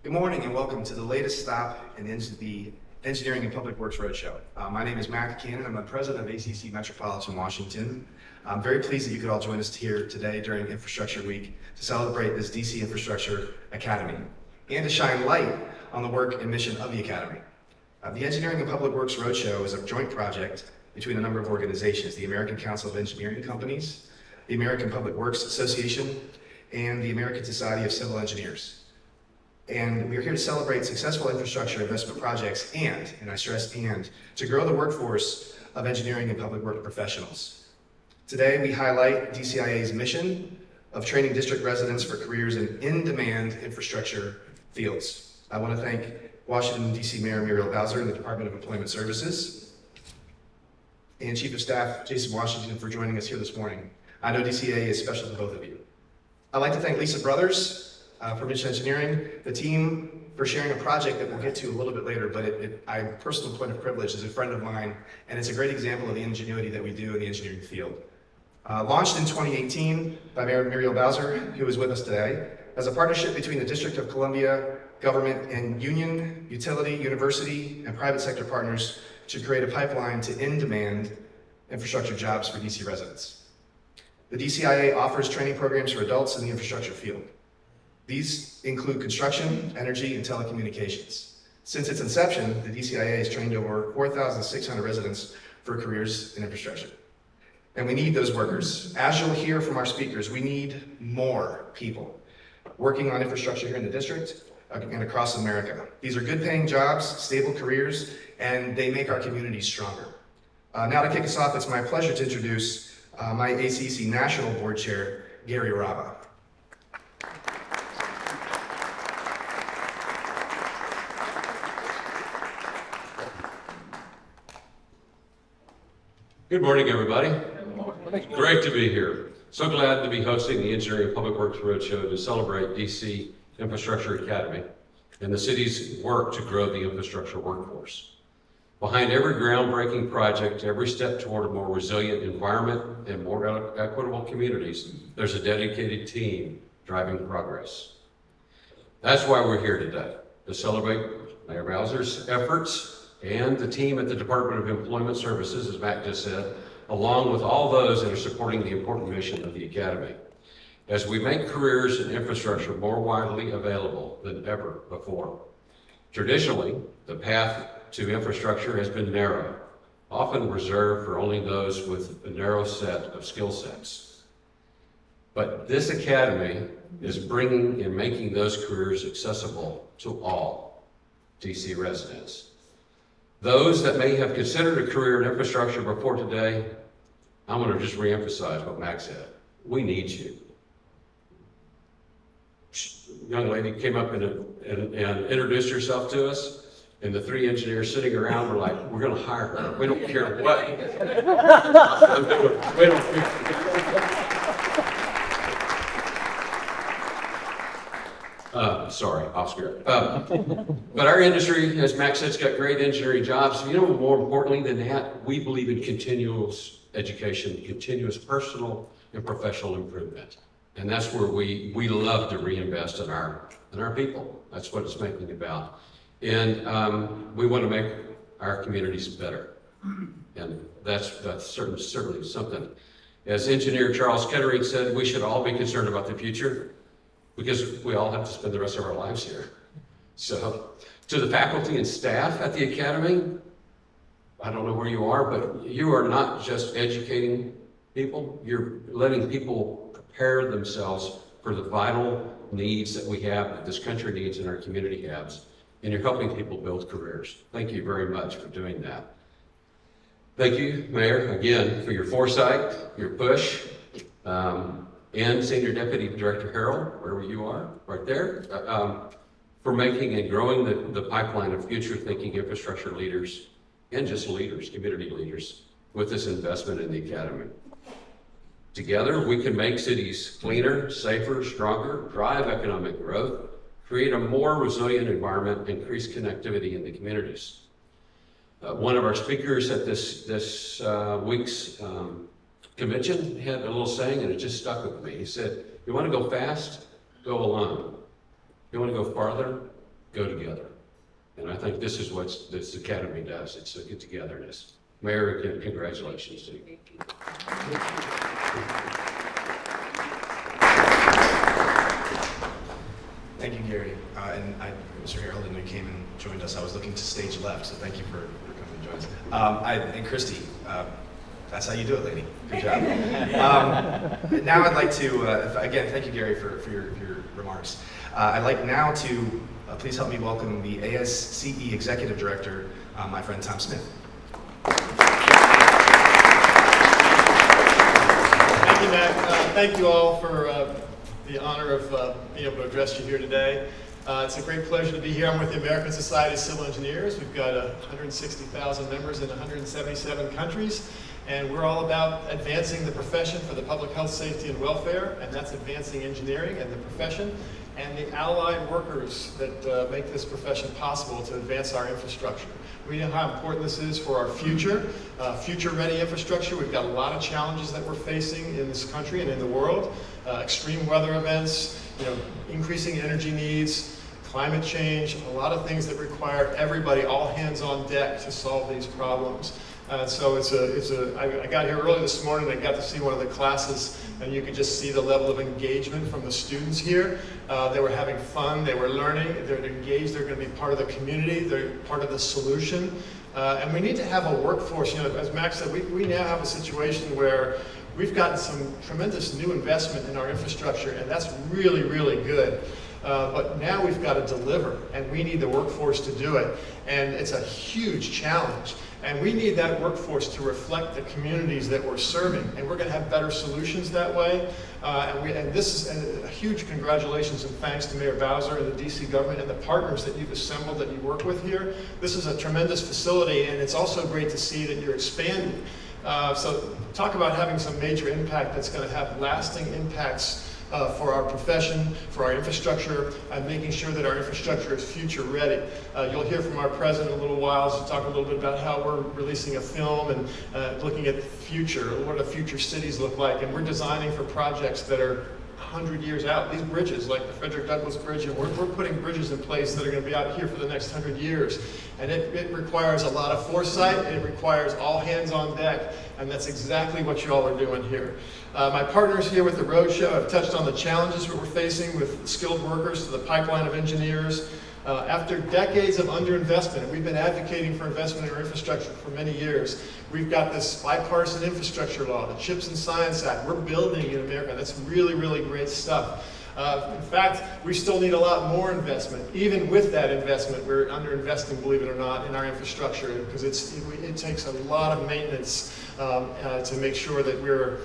Good morning and welcome to the latest stop in the Engineering and Public Works Roadshow. My name is Mac Cannon. I'm the president of ACC Metropolitan Washington. I'm very pleased that you could all join us here today during Infrastructure Week to celebrate this DC Infrastructure Academy and to shine light on the work and mission of the Academy. The Engineering and Public Works Roadshow is a joint project between a number of organizations, the American Council of Engineering Companies, the American Public Works Association, and the American Society of Civil Engineers. And we are here to celebrate successful infrastructure investment projects and I stress and, to grow the workforce of engineering and public work professionals. Today we highlight DCIA's mission of training district residents for careers in in-demand infrastructure fields. I want to thank Washington, D.C. Mayor Muriel Bowser and the Department of Employment Services and Chief of Staff Jason Washington for joining us here this morning. I know DCIA is special to both of you. I'd like to thank Lisa Brothers for Mission Engineering, the team for sharing a project that we'll get to a little bit later, but I personal point of privilege is a friend of mine, and it's a great example of the ingenuity that we do in the engineering field. Launched in 2018 by Mayor Muriel Bowser, who is with us today, as a partnership between the District of Columbia government and union, utility, university, and private sector partners to create a pipeline to in-demand infrastructure jobs for DC residents. The DCIA offers training programs for adults in the infrastructure field. These include construction, energy, and telecommunications. Since its inception, the DCIA has trained over 4,600 residents for careers in infrastructure. And we need those workers. As you'll hear from our speakers, we need more people working on infrastructure here in the district and across America. These are good paying jobs, stable careers, and they make our communities stronger. Now to kick us off, it's my pleasure to introduce my ACC National Board Chair, Gary Raba. Good morning, everybody. Good morning. Great to be here. So glad to be hosting the Engineering and Public Works Roadshow to celebrate DC Infrastructure Academy and the city's work to grow the infrastructure workforce. Behind every groundbreaking project, every step toward a more resilient environment and more equitable communities, there's a dedicated team driving progress. That's why we're here today, to celebrate Mayor Bowser's efforts and the team at the Department of Employment Services, as Matt just said, along with all those that are supporting the important mission of the Academy, as we make careers in infrastructure more widely available than ever before. Traditionally, the path to infrastructure has been narrow, often reserved for only those with a narrow set of skill sets. But this Academy is bringing and making those careers accessible to all DC residents. Those that may have considered a career in infrastructure before today, I'm going to just reemphasize what Max said. We need you. Young lady came up and introduced herself to us, and the three engineers sitting around were like, we're going to hire her. We don't care what. We don't. Sorry, off script. But our industry, as Max said, has got great engineering jobs. You know, more importantly than that, we believe in continuous education, continuous personal and professional improvement. And that's where we love to reinvest in our people. That's what it's mainly about. And we want to make our communities better. And that's certainly something. As engineer Charles Kettering said, we should all be concerned about the future, because we all have to spend the rest of our lives here. So, to the faculty and staff at the Academy, I don't know where you are, but you are not just educating people, you're letting people prepare themselves for the vital needs that we have, that this country needs and our community has, and you're helping people build careers. Thank you very much for doing that. Thank you, Mayor, again, for your foresight, your push, and Senior Deputy Director Harrell, wherever you are, right there, for making and growing the pipeline of future-thinking infrastructure leaders and just leaders, community leaders, with this investment in the Academy. Together, we can make cities cleaner, safer, stronger, drive economic growth, create a more resilient environment, increase connectivity in the communities. One of our speakers at this week's convention had a little saying, and it just stuck with me. He said, you want to go fast? Go alone. You want to go farther? go together. And I think this is what this academy does. It's a get-togetherness. Mayor, again, congratulations to you. Thank you, Gary. Mr. Harold, and you came and joined us. I was looking to stage left, so thank you for coming to join us. And Christy, that's how you do it, lady. Good job. Now I'd like to, again, thank you, Gary, for your remarks. I'd like now to please help me welcome the ASCE Executive Director, my friend Tom Smith. Thank you, Mac. Thank you all for the honor of being able to address you here today. It's a great pleasure to be here. I'm with the American Society of Civil Engineers. We've got 160,000 members in 177 countries, and we're all about advancing the profession for the public health, safety, and welfare, and that's advancing engineering and the profession, and the allied workers that make this profession possible to advance our infrastructure. We know how important this is for our future, future-ready infrastructure. We've got a lot of challenges that we're facing in this country and in the world. Extreme weather events, increasing energy needs, climate change, a lot of things that require everybody, all hands on deck to solve these problems. So I got here early this morning and I got to see one of the classes, and you could just see the level of engagement from the students here. They were having fun, they were learning, they're engaged, they're going to be part of the community, they're part of the solution. And we need to have a workforce, as Max said, we now have a situation where we've gotten some tremendous new investment in our infrastructure, and that's really, really good. But now we've got to deliver, and we need the workforce to do it. And it's a huge challenge. And we need that workforce to reflect the communities that we're serving. And we're going to have better solutions that way. And this is a huge congratulations and thanks to Mayor Bowser and the DC government and the partners that you've assembled that you work with here. This is a tremendous facility, and it's also great to see that you're expanding. So talk about having some major impact that's going to have lasting impacts for our profession, for our infrastructure, and making sure that our infrastructure is future ready. You'll hear from our president in a little while to talk a little bit about how we're releasing a film and looking at the future, what do future cities look like, and we're designing for projects that are 100 years out. These bridges, like the Frederick Douglass Bridge, and we're putting bridges in place that are going to be out here for the next 100 years. And it requires a lot of foresight, and it requires all hands on deck, and that's exactly what you all are doing here. My partners here with the Roadshow have touched on the challenges that we're facing with skilled workers to the pipeline of engineers. After decades of underinvestment, and we've been advocating for investment in our infrastructure for many years, we've got this bipartisan infrastructure law, the CHIPS and Science Act. We're building in America. That's really, really great stuff. In fact, we still need a lot more investment. Even with that investment, we're underinvesting, believe it or not, in our infrastructure, because it takes a lot of maintenance to make sure that we're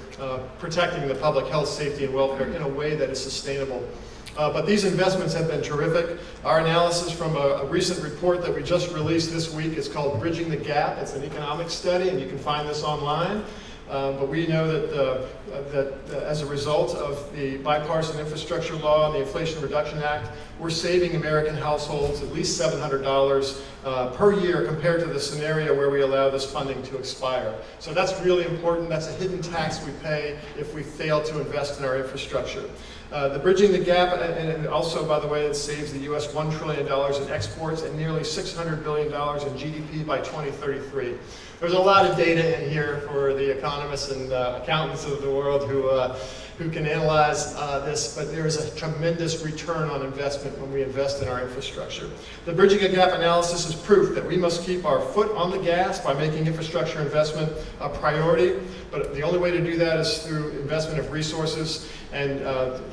protecting the public health, safety, and welfare in a way that is sustainable. But these investments have been terrific. Our analysis from a recent report that we just released this week is called Bridging the Gap. It's an economic study, and you can find this online. But we know that as a result of the bipartisan infrastructure law and the Inflation Reduction Act, we're saving American households at least $700 per year compared to the scenario where we allow this funding to expire. So that's really important. That's a hidden tax we pay if we fail to invest in our infrastructure. The Bridging the Gap, and also, by the way, it saves the U.S. $1 trillion in exports and nearly $600 billion in GDP by 2033. There's a lot of data in here for the economists and accountants of the world who can analyze this, but there is a tremendous return on investment when we invest in our infrastructure. The Bridging the Gap analysis is proof that we must keep our foot on the gas by making infrastructure investment a priority, but the only way to do that is through investment of resources and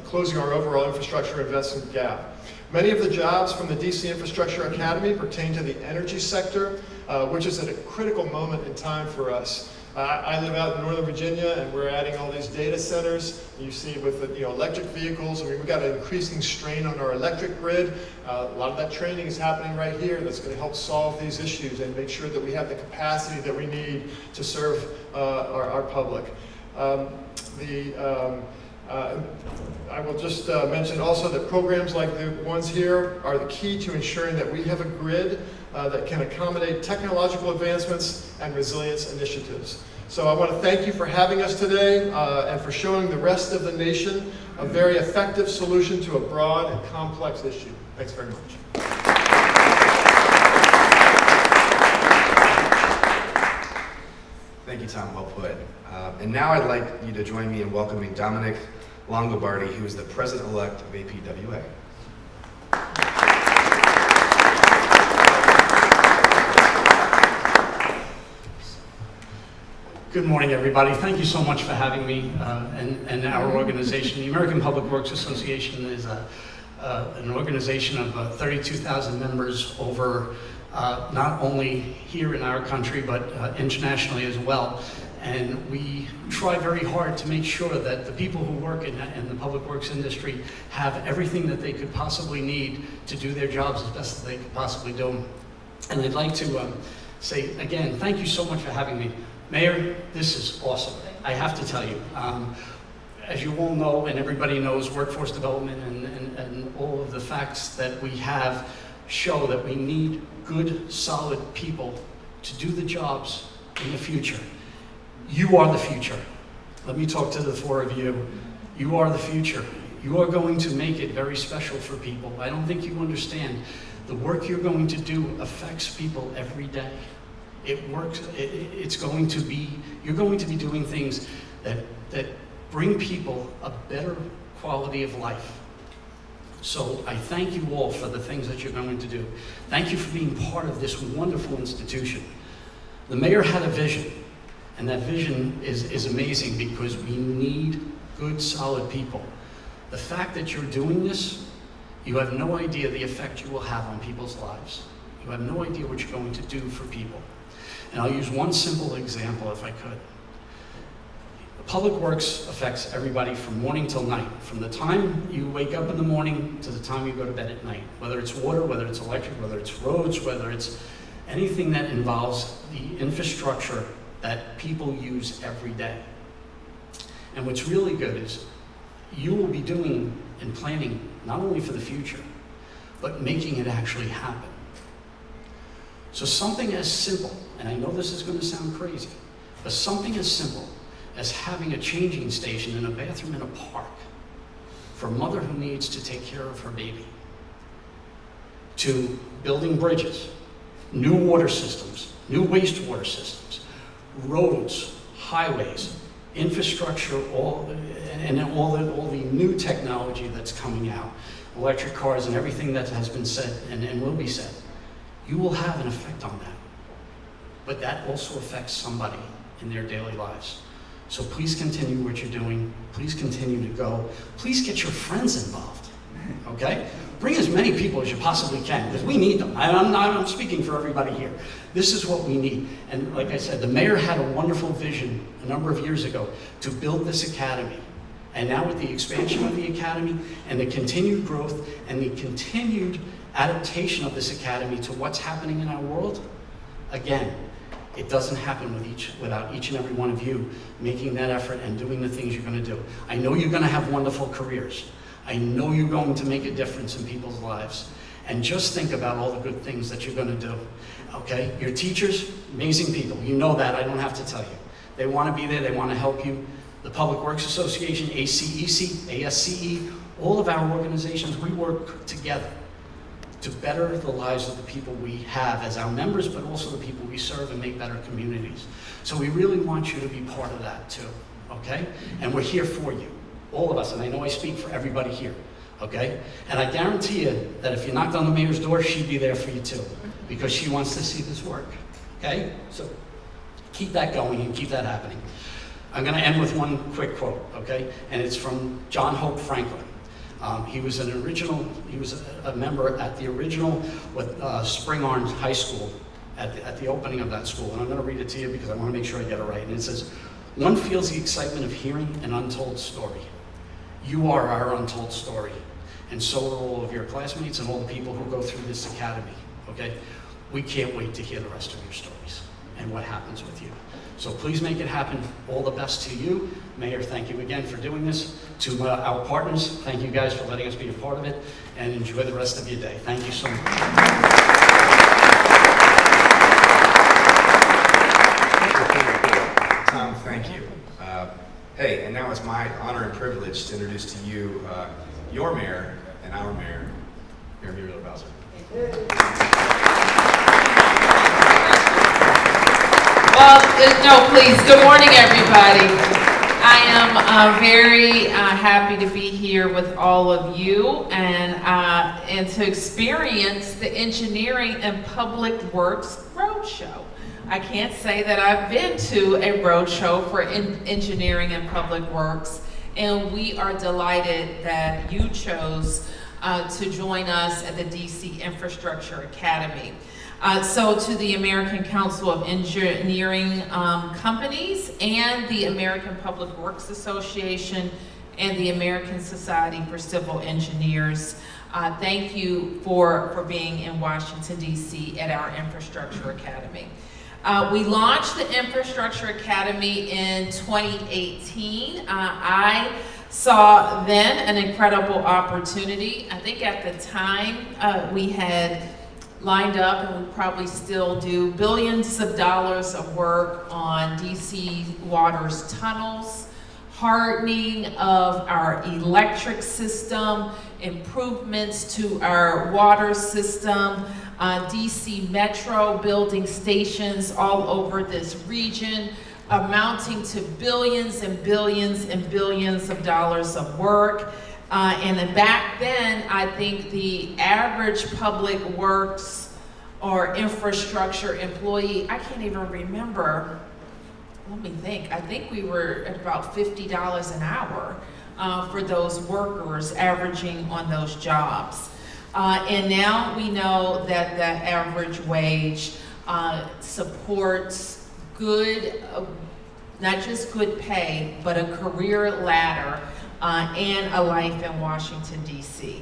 closing our overall infrastructure investment gap. Many of the jobs from the DC Infrastructure Academy pertain to the energy sector, which is at a critical moment in time for us. I live out in Northern Virginia, and we're adding all these data centers. You see with the electric vehicles, I mean, we've got an increasing strain on our electric grid. A lot of that training is happening right here that's going to help solve these issues and make sure that we have the capacity that we need to serve our public. I will just mention also that programs like the ones here are the key to ensuring that we have a grid that can accommodate technological advancements and resilience initiatives. So I want to thank you for having us today and for showing the rest of the nation a very effective solution to a broad and complex issue. Thanks very much. And now I'd like you to join me in welcoming Dominic Longobardi, who is the President-elect of APWA. Good morning, everybody. Thank you so much for having me and our organization. The American Public Works Association is an organization of 32,000 members over not only here in our country, but internationally as well. And we try very hard to make sure that the people who work in the public works industry have everything that they could possibly need to do their jobs as best as they could possibly do. And I'd like to say, again, thank you so much for having me. Mayor, this is awesome. I have to tell you, as you all know, and everybody knows, workforce development and all of the facts that we have show that we need good, solid people to do the jobs in the future. You are the future. Let me talk to the four of you. You are the future. You are going to make it very special for people. I don't think you understand. The work you're going to do affects people every day. It works, it's going to be, you're going to be doing things that bring people a better quality of life. So I thank you all for the things that you're going to do. Thank you for being part of this wonderful institution. The mayor had a vision, and that vision is amazing because we need good, solid people. The fact that you're doing this, you have no idea the effect you will have on people's lives. You have no idea what you're going to do for people. And I'll use one simple example if I could. The public works affects everybody from morning till night, from the time you wake up in the morning to the time you go to bed at night. Whether it's water, whether it's electric, whether it's roads, whether it's anything that involves the infrastructure that people use every day. And what's really good is you will be doing and planning not only for the future, but making it actually happen. So something as simple, and I know this is going to sound crazy, but something as simple as having a changing station and a bathroom in a park for a mother who needs to take care of her baby, to building bridges, new water systems, new wastewater systems, roads, highways, infrastructure, all the new technology that's coming out, electric cars and everything that has been said and will be said. You will have an effect on that. But that also affects somebody in their daily lives. So please continue what you're doing. Please continue to go. Please get your friends involved, okay? Bring as many people as you possibly can, because we need them. I'm speaking for everybody here. This is what we need. And like I said, the mayor had a wonderful vision a number of years ago to build this academy. And now with the expansion of the academy and the continued growth and the continued adaptation of this academy to what's happening in our world, again, it doesn't happen without each and every one of you making that effort and doing the things you're going to do. I know you're going to have wonderful careers. I know you're going to make a difference in people's lives. And just think about all the good things that you're going to do, okay? Your teachers, amazing people. You know that, I don't have to tell you. They want to be there, they want to help you. The Public Works Association, ACEC, ASCE, all of our organizations, we work together to better the lives of the people we have as our members, but also the people we serve and make better communities. So we really want you to be part of that too, okay? And we're here for you, all of us, and I know I speak for everybody here, okay? And I guarantee you that if you knocked on the mayor's door, she'd be there for you too, because she wants to see this work, okay? So keep that going and keep that happening. I'm gonna end with one quick quote, okay? And it's from John Hope Franklin. He was a member at the original Spring Orange High School at the opening of that school. And I'm going to read it to you because I want to make sure I get it right. And it says, "One feels the excitement of hearing an untold story. You are our untold story. And so are all of your classmates and all the people who go through this academy, okay? We can't wait to hear the rest of your stories and what happens with you. So please make it happen. All the best to you. Mayor, thank you again for doing this. To our partners, thank you guys for letting us be a part of it, and enjoy the rest of your day. Thank you so much. Tom, thank you. Hey, and now it's my honor and privilege to introduce to you your mayor and our mayor, Mayor Muriel Bowser. Well, no, please. Good morning, everybody. I am very happy to be here with all of you and to experience the Engineering and Public Works Roadshow. I can't say that I've been to a roadshow for Engineering and Public Works, and we are delighted that you chose to join us at the DC Infrastructure Academy. So to the American Council of Engineering Companies and the American Public Works Association and the American Society for Civil Engineers, thank you for being in Washington, D.C. at our Infrastructure Academy. We launched the Infrastructure Academy in 2018. I saw then an incredible opportunity. I think at the time we had lined up, and we probably still do, billions of dollars of work on DC Water's tunnels, hardening of our electric system, improvements to our water system, DC Metro building stations all over this region, amounting to billions and billions and billions of dollars of work. And then back then, I think the average public works or infrastructure employee, I can't even remember, let me think, I think we were at about $50 an hour for those workers averaging on those jobs. And now we know that the average wage supports good, not just good pay, but a career ladder and a life in Washington, D.C.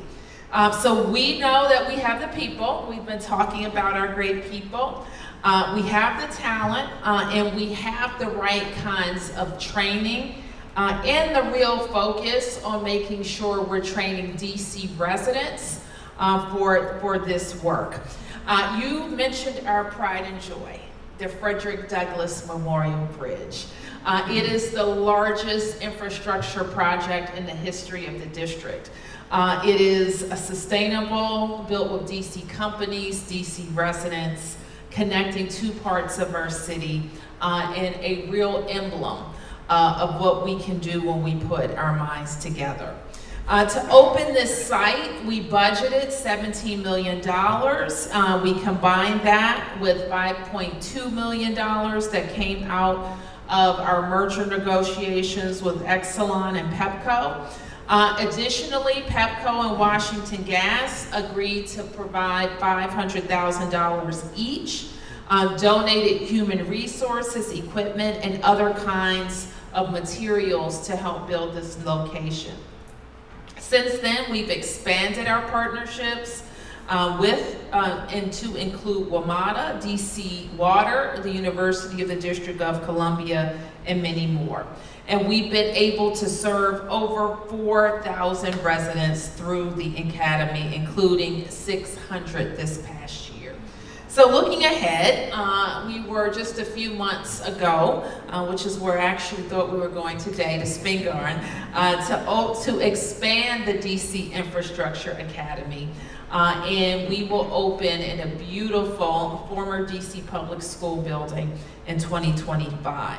So we know that we have the people. We've been talking about our great people. We have the talent, and we have the right kinds of training, and the real focus on making sure we're training D.C. residents for this work. You mentioned our pride and joy, the Frederick Douglass Memorial Bridge. It is the largest infrastructure project in the history of the district. It is a sustainable, built with DC companies, DC residents, connecting two parts of our city, and a real emblem of what we can do when we put our minds together. To open this site, we budgeted $17 million. We combined that with $5.2 million that came out of our merger negotiations with Exelon and Pepco. Additionally, Pepco and Washington Gas agreed to provide $500,000 each, donated human resources, equipment, and other kinds of materials to help build this location. Since then, we've expanded our partnerships and to include WMATA, DC Water, the University of the District of Columbia, and many more. And we've been able to serve over 4,000 residents through the Academy, including 600 this past year. So looking ahead, we were just a few months ago, which is where I actually thought we were going today, to Spingarn, to expand the DC Infrastructure Academy. And we will open in a beautiful former DC Public School building in 2025.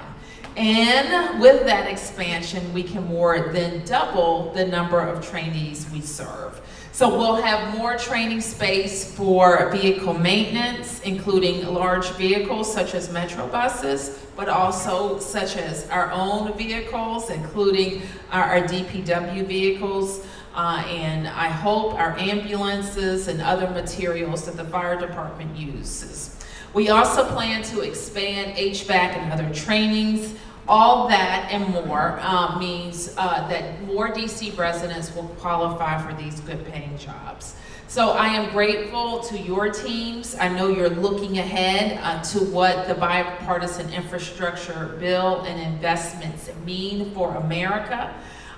And with that expansion, we can more than double the number of trainees we serve. So we'll have more training space for vehicle maintenance, including large vehicles such as Metro buses, but also such as our own vehicles, including our DPW vehicles, and I hope our ambulances and other materials that the fire department uses. We also plan to expand HVAC and other trainings. All that and more means that more DC residents will qualify for these good paying jobs. So I am grateful to your teams. I know you're looking ahead to what the bipartisan infrastructure bill and investments mean for America,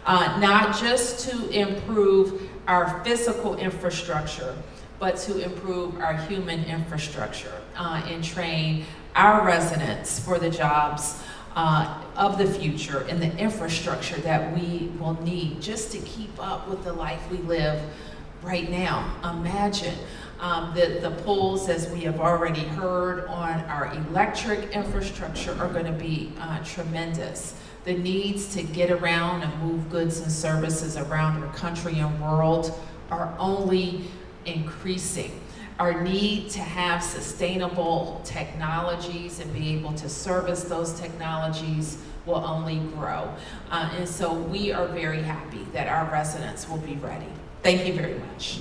not just to improve our physical infrastructure, but to improve our human infrastructure and train our residents for the jobs of the future and the infrastructure that we will need just to keep up with the life we live right now. Imagine the pulls, as we have already heard, on our electric infrastructure are going to be tremendous. The needs to get around and move goods and services around our country and world are only increasing. Our need to have sustainable technologies and be able to service those technologies will only grow. And so we are very happy that our residents will be ready. Thank you very much.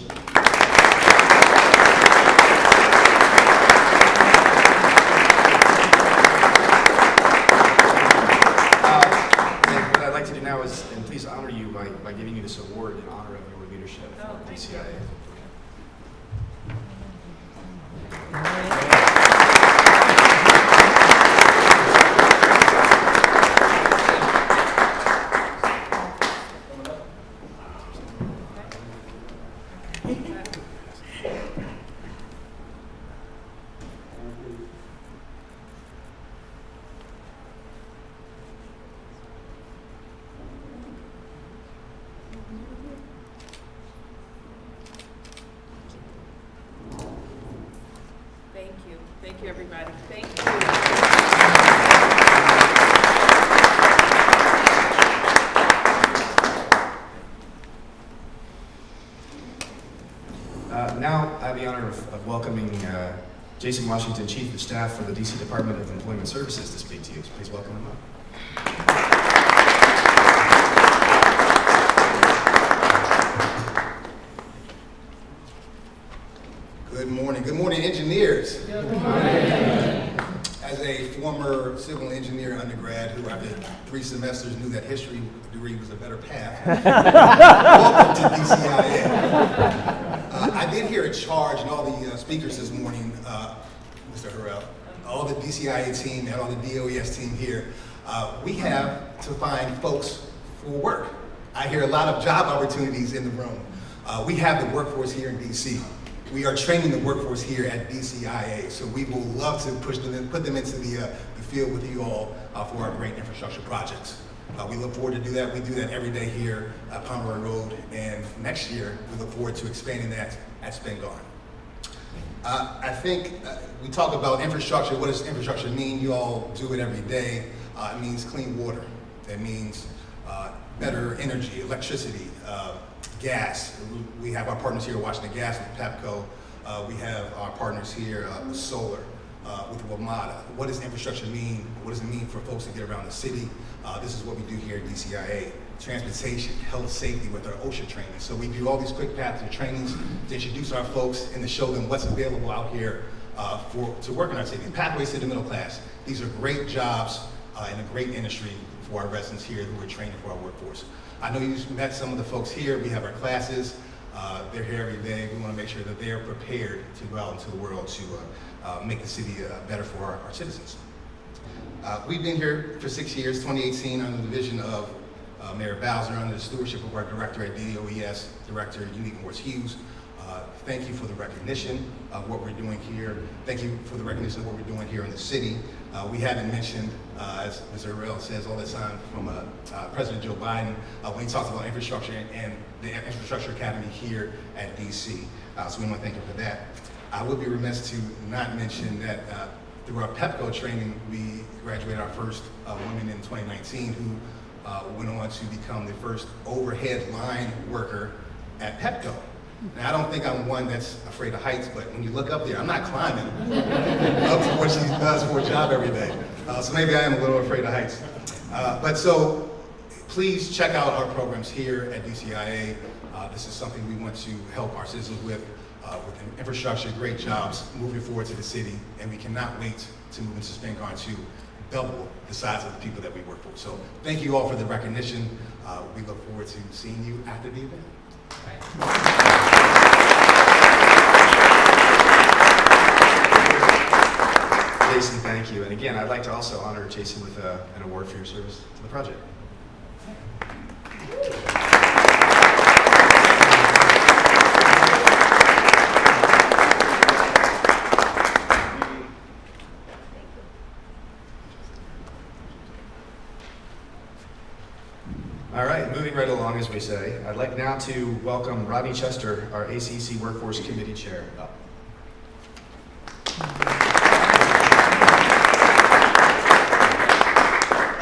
And what I'd like to do now is, and please honor you by giving you this award in honor of your leadership at DCIA. Thank you. Thank you, everybody. Thank you. Now, I have the honor of welcoming Jason Washington, Chief of Staff for the DC Department of Employment Services, to speak to you. So please welcome him up. Good morning. Good morning, engineers. Good morning. As a former civil engineer undergrad who after 3 semesters knew that history degree was a better path, welcome to DCIA. I did hear a charge and all the speakers this morning, Mr. Harrell, all the DCIA team and all the DOES team here. We have to find folks for work. I hear a lot of job opportunities in the room. We have the workforce here in DC. We are training the workforce here at DCIA, so we will love to push them and put them into the field with you all for our great infrastructure projects. We look forward to do that. We do that every day here at Pomeroy Road, and next year we look forward to expanding that at Spingarn. I think we talk about infrastructure. What does infrastructure mean? You all do it every day. It means clean water. It means better energy, electricity, gas. We have our partners here at Washington Gas with PEPCO. We have our partners here with solar, with WMATA. What does infrastructure mean? What does it mean for folks to get around the city? This is what we do here at DCIA. Transportation, health, safety with our OSHA training. So we do all these quick paths of trainings to introduce our folks and to show them what's available out here to work in our city. Pathways to the middle class. These are great jobs and a great industry for our residents here who are training for our workforce. I know you've met some of the folks here. We have our classes. They're here every day. We want to make sure that they're prepared to go out into the world to make the city better for our citizens. We've been here for 6 years, 2018, under the vision of Mayor Bowser, under the stewardship of our director at DOES, Director Unique Morris Hughes. Thank you for the recognition of what we're doing here. Thank you for the recognition of what we're doing here in the city. We haven't mentioned, as Mr. Harrell says all the time, from President Joe Biden, when he talks about infrastructure and the Infrastructure Academy here at DC. So we want to thank him for that. I would be remiss to not mention that through our PEPCO training, we graduated our first woman in 2019 who went on to become the first overhead line worker at PEPCO. Now, I don't think I'm one that's afraid of heights, but when you look up there, I'm not climbing up to what she does for a job every day. So maybe I am a little afraid of heights. But so please check out our programs here at DCIA. This is something we want to help our citizens with infrastructure, great jobs, moving forward to the city, and we cannot wait to move into Spingarn to double the size of the people that we work for. So thank you all for the recognition. We look forward to seeing you after the event. Jason, thank you. And again, I'd like to also honor Jason with an award for your service to the project. All right, moving right along as we we say. I'd like now to welcome Rodney Chester, our ACC Workforce Committee Chair, up.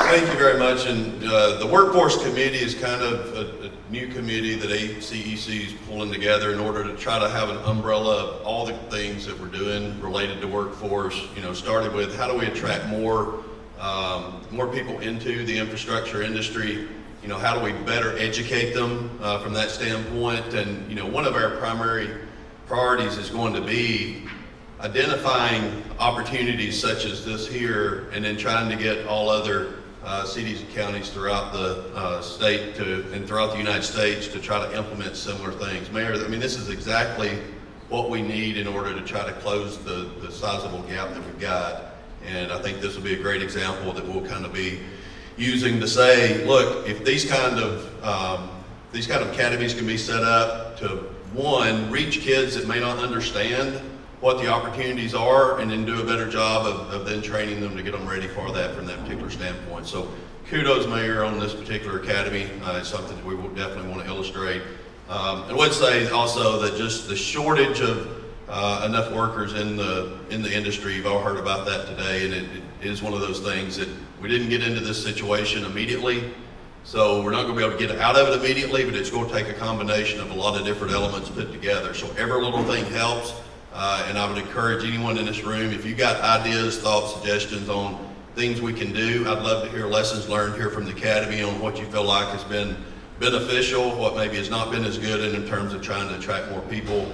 Thank you very much. And the Workforce Committee is kind of a new committee that ACEC is pulling together in order to try to have an umbrella of all the things that we're doing related to workforce. You know, started with how do we attract more people into the infrastructure industry? You know, how do we better educate them from that standpoint? And, you know, one of our primary priorities is going to be identifying opportunities such as this here, and then trying to get all other cities and counties throughout the state and throughout the United States to try to implement similar things. Mayor, I mean, this is exactly what we need in order to try to close the sizable gap that we've got. And I think this will be a great example that we'll kind of be using to say, look, if these kind of academies can be set up to, one, reach kids that may not understand what the opportunities are, and then do a better job of then training them to get them ready for that from that particular standpoint. So kudos, Mayor, on this particular academy. It's something that we will definitely want to illustrate. I would say also that just the shortage of enough workers in the industry, you've all heard about that today, and it is one of those things that we didn't get into this situation immediately. So we're not going to be able to get out of it immediately, but it's going to take a combination of a lot of different elements put together. So every little thing helps. And I would encourage anyone in this room, if you got ideas, thoughts, suggestions on things we can do, I'd love to hear lessons learned here from the Academy on what you feel like has been beneficial, what maybe has not been as good in terms of trying to attract more people.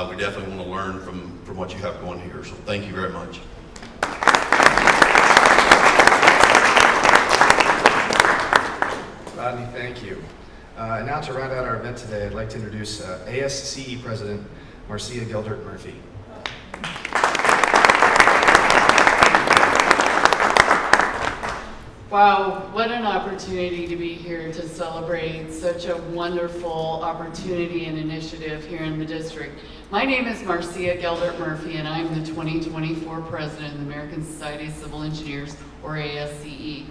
We definitely want to learn from what you have going here. So thank you very much. Rodney, thank you. And now to round out our event today, I'd like to introduce ASCE President Marcia Geldert Murphy. Wow, what an opportunity to be here to celebrate such a wonderful opportunity and initiative here in the district. My name is Marcia Geldert Murphy, and I'm the 2024 president of the American Society of Civil Engineers, or ASCE.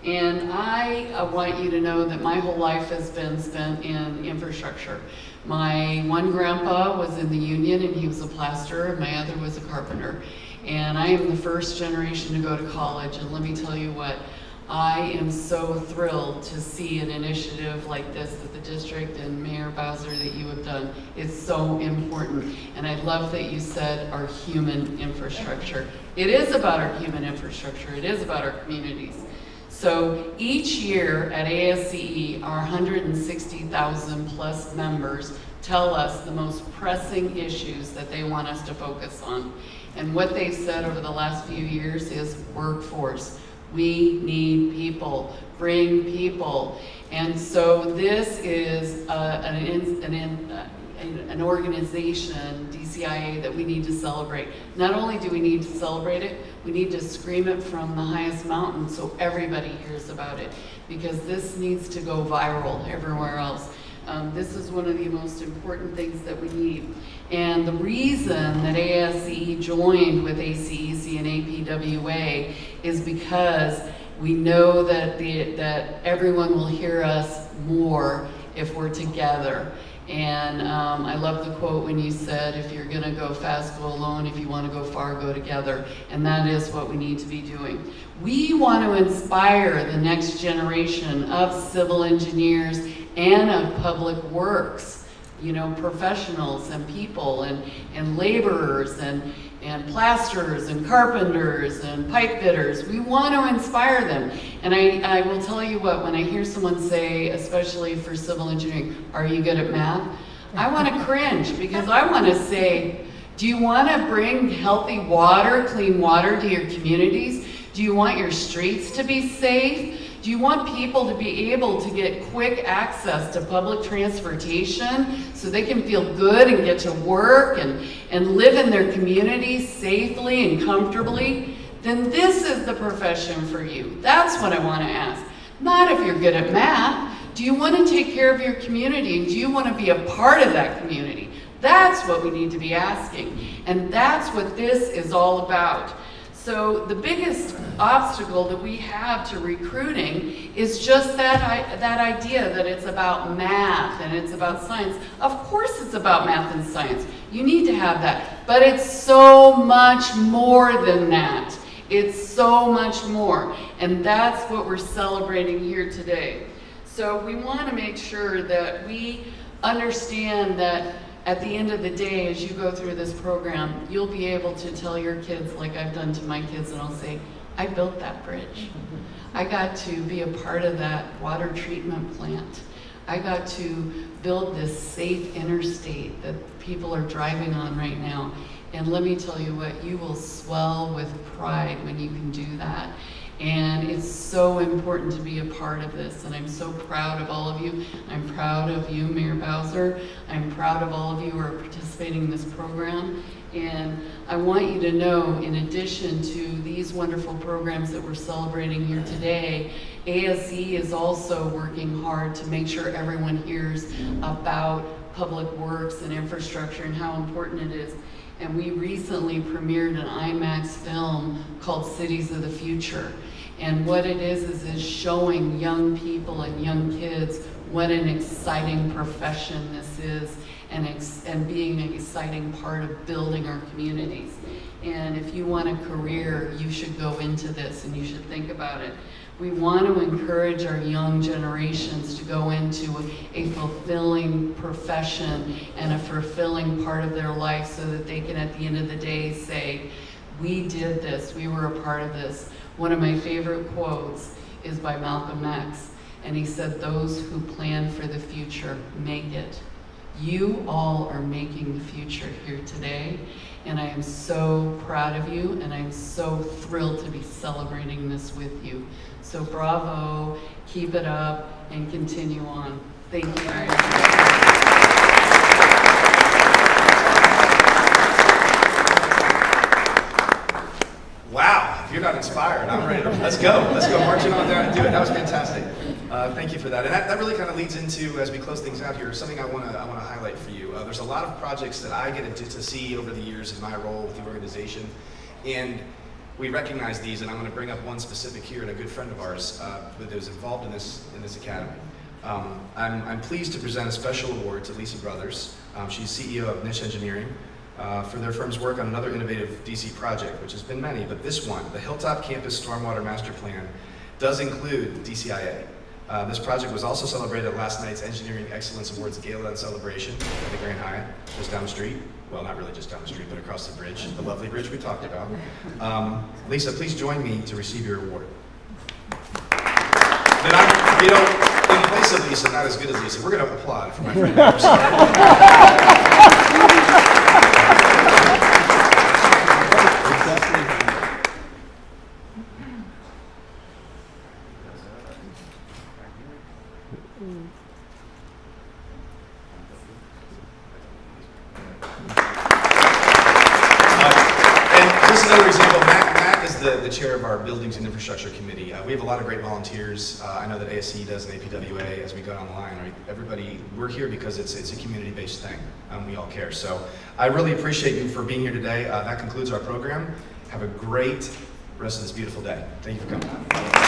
And I want you to know that my whole life has been spent in infrastructure. My one grandpa was in the union and he was a plasterer, and my other was a carpenter. And I am the first generation to go to college, and let me tell you what, I am so thrilled to see an initiative like this that the district and Mayor Bowser that you have done. It's so important. And I love that you said our human infrastructure. It is about our human infrastructure. It is about our communities. So each year at ASCE, our 160,000 plus members tell us the most pressing issues that they want us to focus on. And what they've said over the last few years is workforce. We need people, bring people. And so this is an organization, DCIA, that we need to celebrate. Not only do we need to celebrate it, we need to scream it from the highest mountain so everybody hears about it, because this needs to go viral everywhere else. This is one of the most important things that we need. And the reason that ASCE joined with ACEC and APWA is because we know that everyone will hear us more if we're together. And I love the quote when you said, if you're gonna go fast, go alone. If you wanna go far, go together. And that is what we need to be doing. We want to inspire the next generation of civil engineers and of public works, you know, professionals and people and laborers and plasterers and carpenters and pipe fitters. We want to inspire them. And I will tell you what, when I hear someone say, especially for civil engineering, are you good at math? I want to cringe, because I want to say, do you want to bring healthy water, clean water to your communities? Do you want your streets to be safe? Do you want people to be able to get quick access to public transportation so they can feel good and get to work and live in their communities safely and comfortably? Then this is the profession for you. That's what I want to ask. Not if you're good at math. Do you want to take care of your community, and do you want to be a part of that community? That's what we need to be asking. And that's what this is all about. So the biggest obstacle that we have to recruiting is just that idea that it's about math and it's about science. Of course it's about math and science. You need to have that. But it's so much more than that. It's so much more. And that's what we're celebrating here today. So we want to make sure that we understand that at the end of the day, as you go through this program, you'll be able to tell your kids, like I've done to my kids, and I'll say, I built that bridge. I got to be a part of that water treatment plant. I got to build this safe interstate that people are driving on right now. And let me tell you what, you will swell with pride when you can do that. And it's so important to be a part of this, and I'm so proud of all of you. I'm proud of you, Mayor Bowser. I'm proud of all of you who are participating in this program. And I want you to know, in addition to these wonderful programs that we're celebrating here today, ASE is also working hard to make sure everyone hears about public works and infrastructure and how important it is. And we recently premiered an IMAX film called Cities of the Future. And what it is showing young people and young kids what an exciting profession this is, and being an exciting part of building our communities. And if you want a career, you should go into this and you should think about it. We want to encourage our young generations to go into a fulfilling profession and a fulfilling part of their life so that they can, at the end of the day, say, we did this, we were a part of this. One of my favorite quotes is by Malcolm X, and he said, those who plan for the future make it. You all are making the future here today, and I am so proud of you, and I'm so thrilled to be celebrating this with you. So bravo, keep it up, and continue on. Thank you very much. Wow, if you're not inspired, I'm ready. Let's go marching on down and do it. That was fantastic. Thank you for that. And that really kind of leads into, as we close things out here, something I want to highlight for you. There's a lot of projects that I get to see over the years in my role with the organization, and we recognize these, and I'm going to bring up one specific here, and a good friend of ours that was involved in this academy. I'm pleased to present a special award to Lisa Brothers. She's CEO of Niche Engineering, for their firm's work on another innovative DC project, which has been many, but this one, the Hilltop Campus Stormwater Master Plan, does include DCIA. This project was also celebrated at last night's Engineering Excellence Awards Gala and Celebration at the Grand Hyatt, just down the street. Well, not really just down the street, but across the bridge, the lovely bridge we talked about. Lisa, please join me to receive your award. Then in place of Lisa, not as good as Lisa, we're going to applaud for my friend. Another example, Matt is the chair of our Buildings and Infrastructure Committee. We have a lot of great volunteers. I know that ASE does and APWA as we go down the line. Right? Everybody, we're here because it's a community-based thing. We all care. So I really appreciate you for being here today. That concludes our program. Have a great rest of this beautiful day. Thank you for coming.